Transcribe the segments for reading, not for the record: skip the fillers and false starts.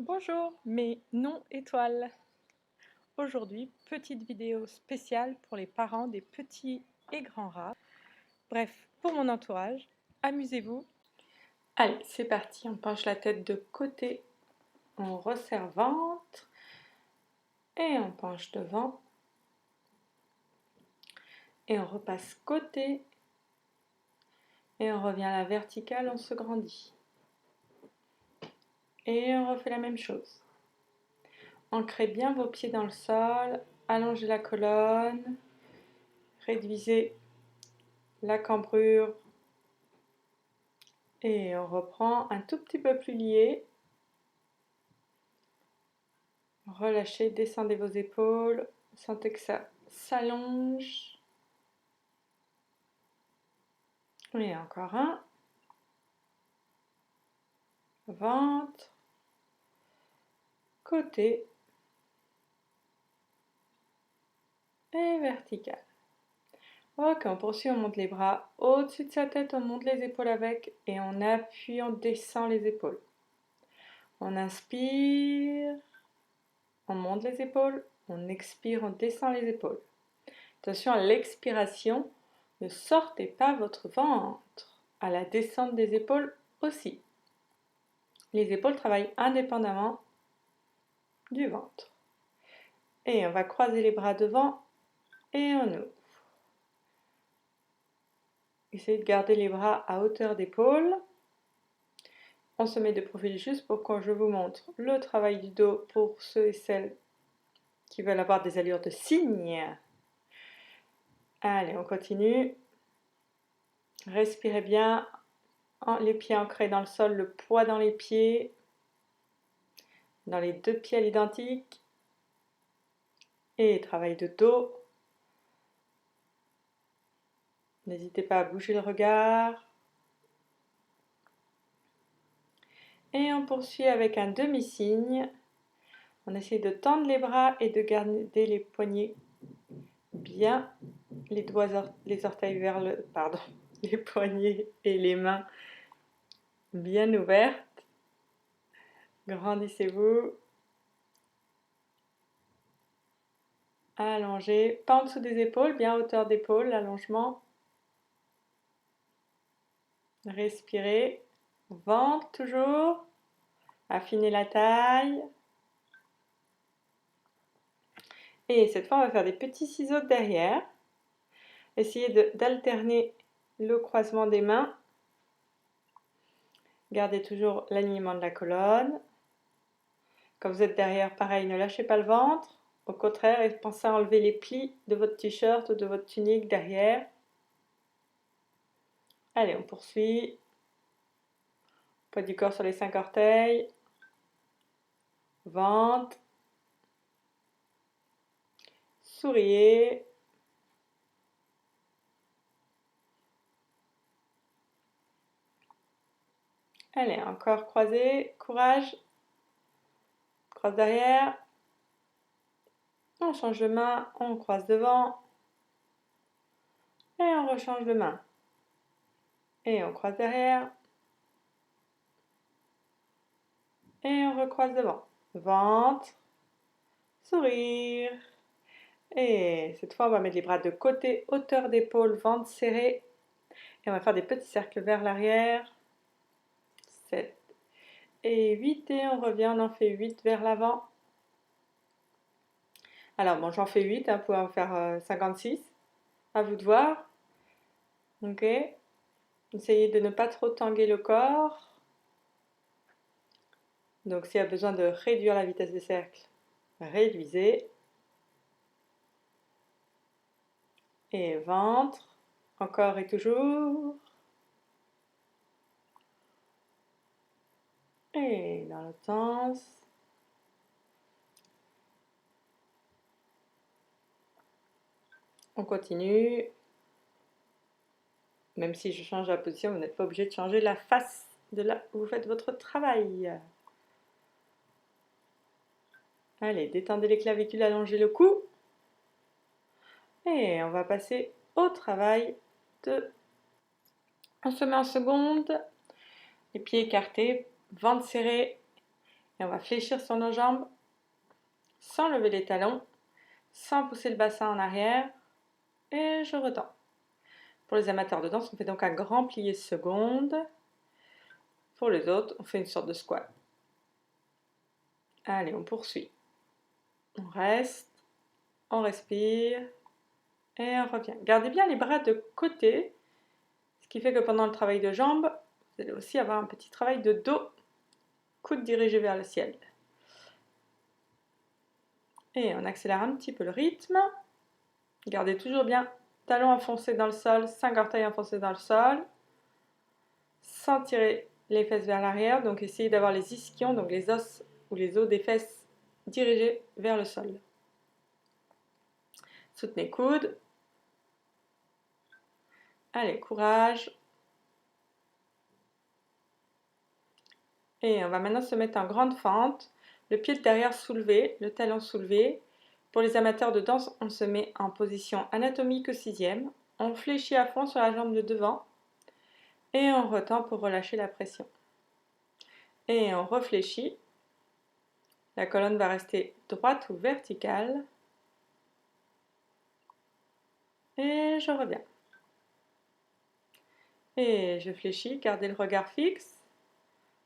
Bonjour mes non-étoiles. Aujourd'hui, petite vidéo spéciale pour les parents des petits et grands rats. Bref, pour mon entourage, amusez-vous. Allez, c'est parti, on penche la tête de côté, on resserre ventre et on penche devant et on repasse côté et on revient à la verticale, on se grandit. Et on refait la même chose. Ancrez bien vos pieds dans le sol, allongez la colonne, réduisez la cambrure et on reprend un tout petit peu plus lié. Relâchez, descendez vos épaules, sentez que ça s'allonge. Et encore un. Ventre, côté et vertical. Ok, on poursuit, on monte les bras au-dessus de sa tête, on monte les épaules avec et on appuie, on descend les épaules. On inspire, on monte les épaules, on expire, on descend les épaules. Attention à l'expiration, ne sortez pas votre ventre. À la descente des épaules aussi. Les épaules travaillent indépendamment du ventre. Et on va croiser les bras devant et on ouvre. Essayez de garder les bras à hauteur d'épaule. On se met de profil juste pour que je vous montre le travail du dos pour ceux et celles qui veulent avoir des allures de cygne. Allez, on continue. Respirez bien, les pieds ancrés dans le sol, le poids dans les pieds, dans les deux pieds à l'identique. Et travail de dos. N'hésitez pas à bouger le regard. Et on poursuit avec un demi-cygne. On essaie de tendre les bras et de garder les poignets bien, les orteils vers le... Pardon, les poignets et les mains bien ouvertes. Grandissez-vous. Allongez, pas en dessous des épaules, bien à hauteur d'épaule, l'allongement. Respirez. Ventre toujours. Affinez la taille. Et cette fois, on va faire des petits ciseaux derrière. Essayez d'alterner le croisement des mains. Gardez toujours l'alignement de la colonne. Quand vous êtes derrière, pareil, ne lâchez pas le ventre. Au contraire, et pensez à enlever les plis de votre t-shirt ou de votre tunique derrière. Allez, on poursuit. Poids du corps sur les 5 orteils. Ventre. Souriez. Allez, encore croisé. Courage. Croise derrière. On change de main. On croise devant. Et on rechange de main. Et on croise derrière. Et on recroise devant. Ventre. Sourire. Et cette fois, on va mettre les bras de côté, hauteur d'épaule, ventre serré. Et on va faire des petits cercles vers l'arrière. 7 et 8. Et on revient, on en fait 8 vers l'avant. Alors, bon, j'en fais 8, vous pouvez en faire 56. À vous de voir. Ok. Essayez de ne pas trop tanguer le corps. Donc, s'il y a besoin de réduire la vitesse des cercles, réduisez. Et ventre. Encore et toujours. Et dans l'autre sens. On continue. Même si je change la position, vous n'êtes pas obligé de changer la face de là où vous faites votre travail. Allez, détendez les clavicules, allongez le cou. Et on va passer au travail de... On se met en seconde, les pieds écartés, ventre serré. Et on va fléchir sur nos jambes sans lever les talons, sans pousser le bassin en arrière. Et je retends. Pour les amateurs de danse, on fait donc un grand plié seconde. Pour les autres, on fait une sorte de squat. Allez, on poursuit. On reste, on respire et on revient. Gardez bien les bras de côté, ce qui fait que pendant le travail de jambes, vous allez aussi avoir un petit travail de dos, coude dirigé vers le ciel. Et on accélère un petit peu le rythme. Gardez toujours bien talons enfoncés dans le sol, 5 orteils enfoncés dans le sol, sans tirer les fesses vers l'arrière. Donc essayez d'avoir les ischions, donc les os ou les os des fesses dirigés vers le sol. Soutenez coudes. Allez, courage. Et on va maintenant se mettre en grande fente. Le pied de derrière soulevé, le talon soulevé. Pour les amateurs de danse, on se met en position anatomique au 6e. On fléchit à fond sur la jambe de devant. Et on retend pour relâcher la pression. Et on réfléchit. La colonne va rester droite ou verticale. Et je reviens. Et je fléchis, gardez le regard fixe.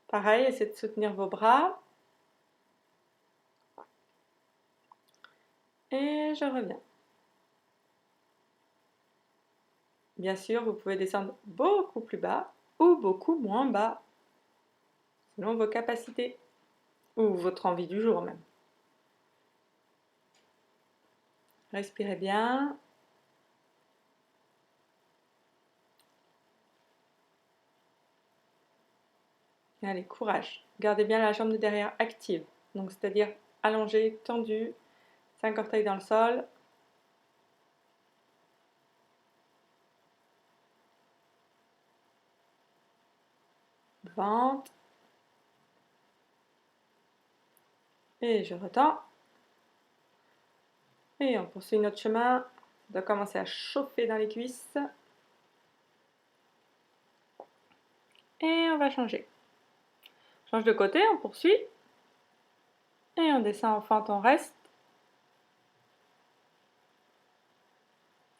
Pareil, essayez de soutenir vos bras. Et je reviens. Bien sûr, vous pouvez descendre beaucoup plus bas ou beaucoup moins bas, selon vos capacités ou votre envie du jour même. Respirez bien. Allez, courage. Gardez bien la jambe de derrière active, donc c'est-à-dire allongée, tendue, 5 orteils dans le sol. Ventre. Et je retends. Et on poursuit notre chemin. On doit commencer à chauffer dans les cuisses. Et on va changer. Change de côté, on poursuit. Et on descend en fente, on reste.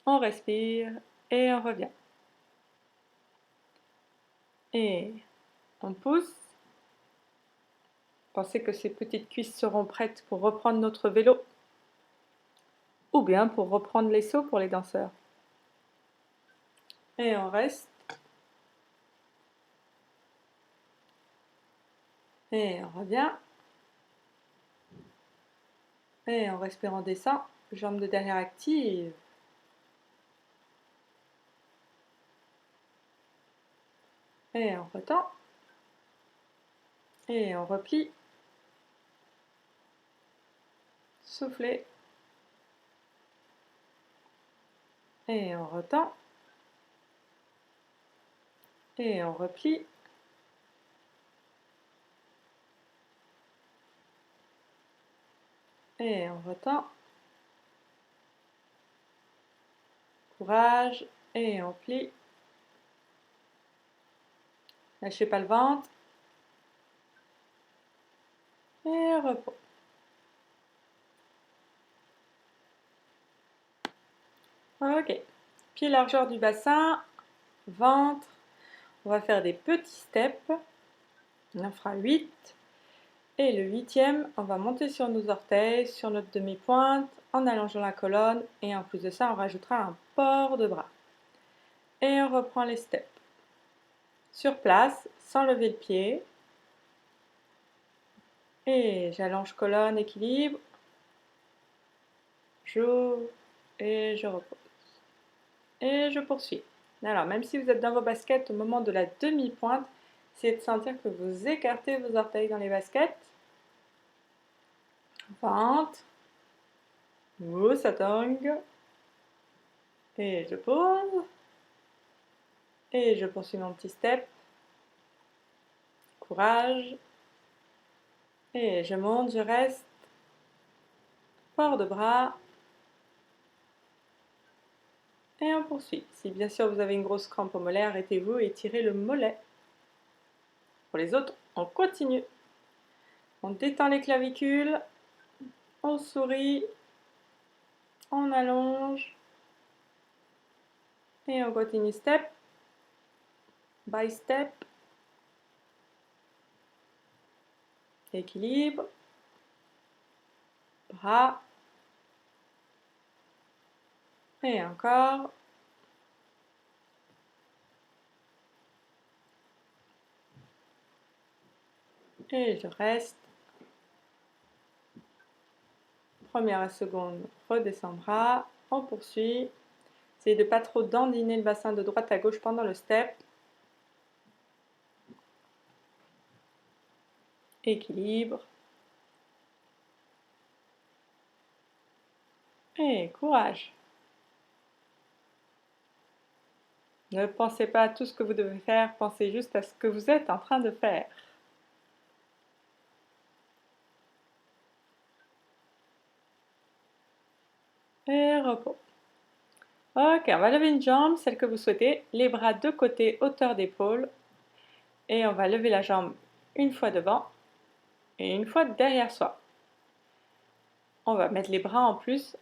On respire et on revient. Et on pousse. Pensez que ces petites cuisses seront prêtes pour reprendre notre vélo ou bien pour reprendre les sauts pour les danseurs. Et on reste. Et on revient. Et on respire, on descend. Jambes de derrière actives. Et on retend. Et on replie. Soufflez. Et on retend. Et on replie. Et on retend. Courage. Et on plie. Lâchez pas le ventre. Et repos. Ok. Pied largeur du bassin. Ventre. On va faire des petits steps. On en fera 8. Et le 8e, on va monter sur nos orteils, sur notre demi-pointe, en allongeant la colonne. Et en plus de ça, on rajoutera un port de bras. Et on reprend les steps. Sur place, sans lever le pied. Et j'allonge colonne, équilibre. J'ouvre et je repose. Et je poursuis. Alors, même si vous êtes dans vos baskets au moment de la demi-pointe, essayez de sentir que vous écartez vos orteils dans les baskets. Ventre. Ça tangue. Et je pose. Et je poursuis mon petit step. Courage. Et je monte, je reste. Port de bras. Et on poursuit. Si bien sûr vous avez une grosse crampe au mollet, arrêtez-vous et tirez le mollet. Pour les autres, on continue. On détend les clavicules, on sourit, on allonge et on continue step by step. Équilibre, bras et encore. Et je reste. Première et seconde, redescends bras, on poursuit. Essayez de ne pas trop dandiner le bassin de droite à gauche pendant le step. Équilibre. Et courage. Ne pensez pas à tout ce que vous devez faire, pensez juste à ce que vous êtes en train de faire. Et repos. Ok, on va lever une jambe, celle que vous souhaitez, les bras de côté, hauteur d'épaule. Et on va lever la jambe une fois devant et une fois derrière soi. On va mettre les bras en plus,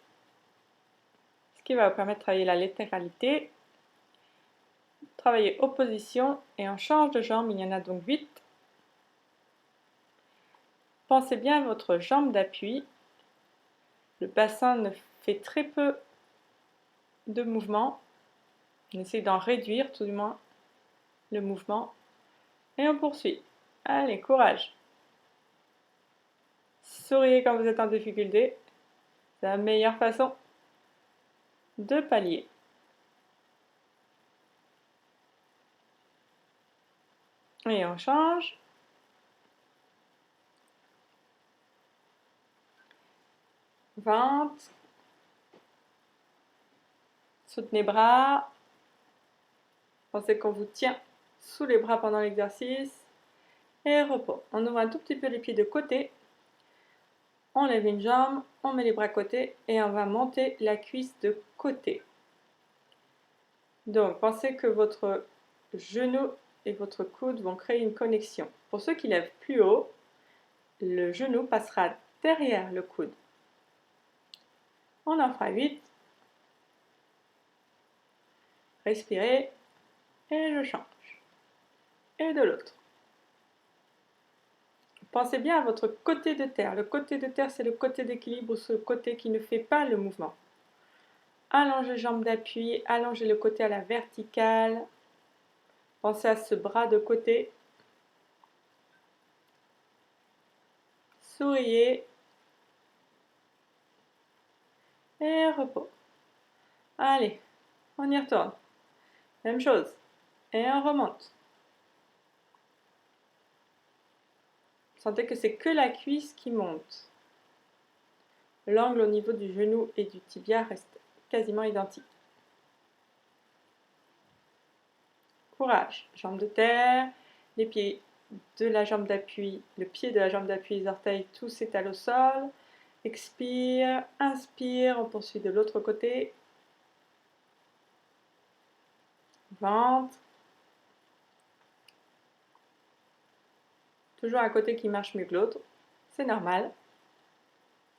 ce qui va vous permettre de travailler la latéralité. Travailler opposition et on change de jambe, il y en a donc 8. Pensez bien à votre jambe d'appui. Le bassin ne fait très peu de mouvement. On essaie d'en réduire tout du moins le mouvement. Et on poursuit. Allez, courage. Souriez quand vous êtes en difficulté. C'est la meilleure façon de pallier. Et on change. Ventre. Soutenez bras. Pensez qu'on vous tient sous les bras pendant l'exercice. Et repos. On ouvre un tout petit peu les pieds de côté. On lève une jambe, on met les bras à côté et on va monter la cuisse de côté. Donc, pensez que votre genou et votre coude vont créer une connexion. Pour ceux qui lèvent plus haut, le genou passera derrière le coude. On en fera 8. Respirez et je change. Et de l'autre. Pensez bien à votre côté de terre. Le côté de terre, c'est le côté d'équilibre ou ce côté qui ne fait pas le mouvement. Allongez les jambes d'appui, allongez le côté à la verticale. Pensez à ce bras de côté. Souriez. Et repos. Allez, on y retourne. Même chose. Et on remonte. Sentez que c'est que la cuisse qui monte. L'angle au niveau du genou et du tibia reste quasiment identique. Courage. Jambe de terre, les pieds de la jambe d'appui, le pied de la jambe d'appui, les orteils, tout s'étale au sol. Expire, inspire, on poursuit de l'autre côté. Ventre. Toujours un côté qui marche mieux que l'autre. C'est normal.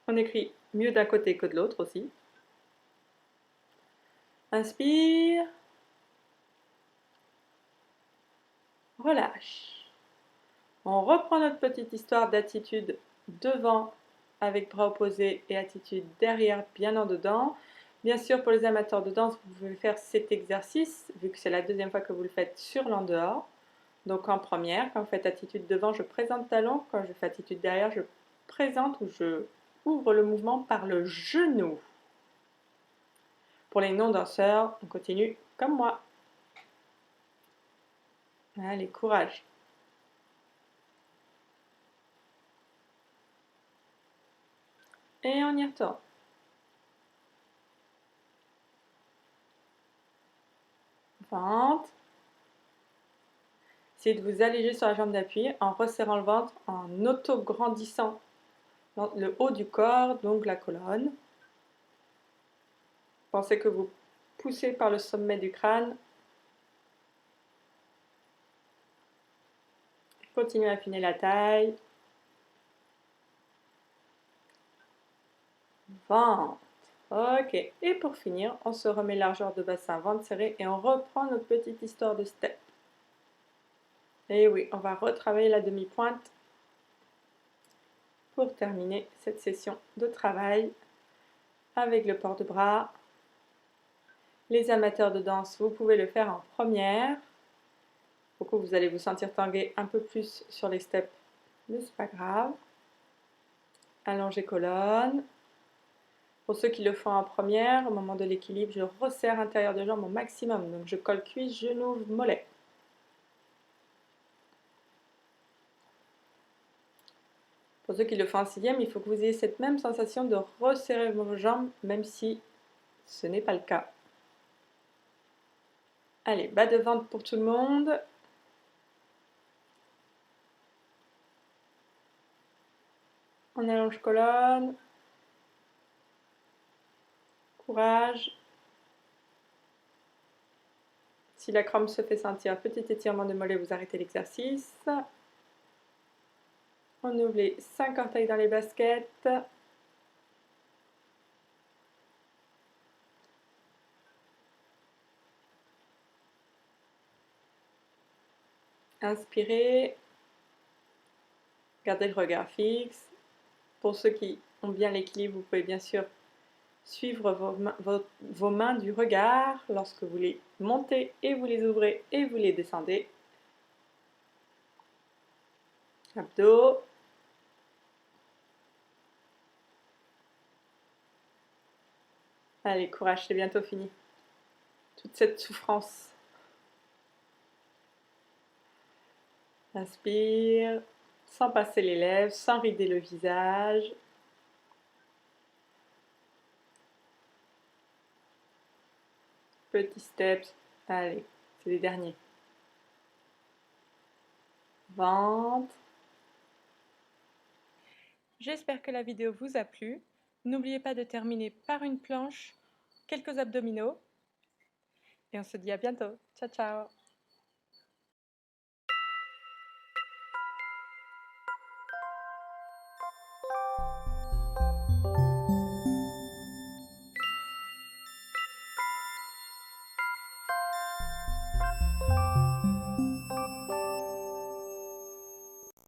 On écrit mieux d'un côté que de l'autre aussi. Inspire. Relâche. On reprend notre petite histoire d'attitude devant avec bras opposés et attitude derrière bien en dedans. Bien sûr, pour les amateurs de danse, vous pouvez faire cet exercice, vu que c'est la deuxième fois que vous le faites sur l'en-dehors. Donc en première, quand vous faites attitude devant, je présente talon. Quand je fais attitude derrière, je présente ou je ouvre le mouvement par le genou. Pour les non-danseurs, on continue comme moi. Allez, courage. Et on y retourne. Ventre. Essayez de vous alléger sur la jambe d'appui en resserrant le ventre, en auto-grandissant le haut du corps, donc la colonne. Pensez que vous poussez par le sommet du crâne. Continuez à affiner la taille. ventre. Ok, et pour finir, on se remet largeur de bassin, ventre serré et on reprend notre petite histoire de step. Et oui, on va retravailler la demi-pointe pour terminer cette session de travail avec le port de bras. Les amateurs de danse, vous pouvez le faire en première. Beaucoup, vous allez vous sentir tanguer un peu plus sur les steps, mais c'est pas grave. Allongez colonne. Pour ceux qui le font en première, au moment de l'équilibre, je resserre intérieur de jambe au maximum. Donc je colle cuisse, genou, mollet. Pour ceux qui le font en sixième, il faut que vous ayez cette même sensation de resserrer vos jambes, même si ce n'est pas le cas. Allez, bas de ventre pour tout le monde. On allonge colonne. Courage. Si la crampe se fait sentir, petit étirement de mollet, vous arrêtez l'exercice. On ouvre les 5 orteils dans les baskets. Inspirez. Gardez le regard fixe. Pour ceux qui ont bien l'équilibre, vous pouvez bien sûr suivre vos mains du regard lorsque vous les montez et vous les ouvrez et vous les descendez. Abdos. Allez, courage, c'est bientôt fini. Toute cette souffrance. Inspire, sans passer les lèvres, sans rider le visage. Petit steps. Allez, c'est les derniers. Ventre. J'espère que la vidéo vous a plu. N'oubliez pas de terminer par une planche, quelques abdominaux. Et on se dit à bientôt. Ciao, ciao.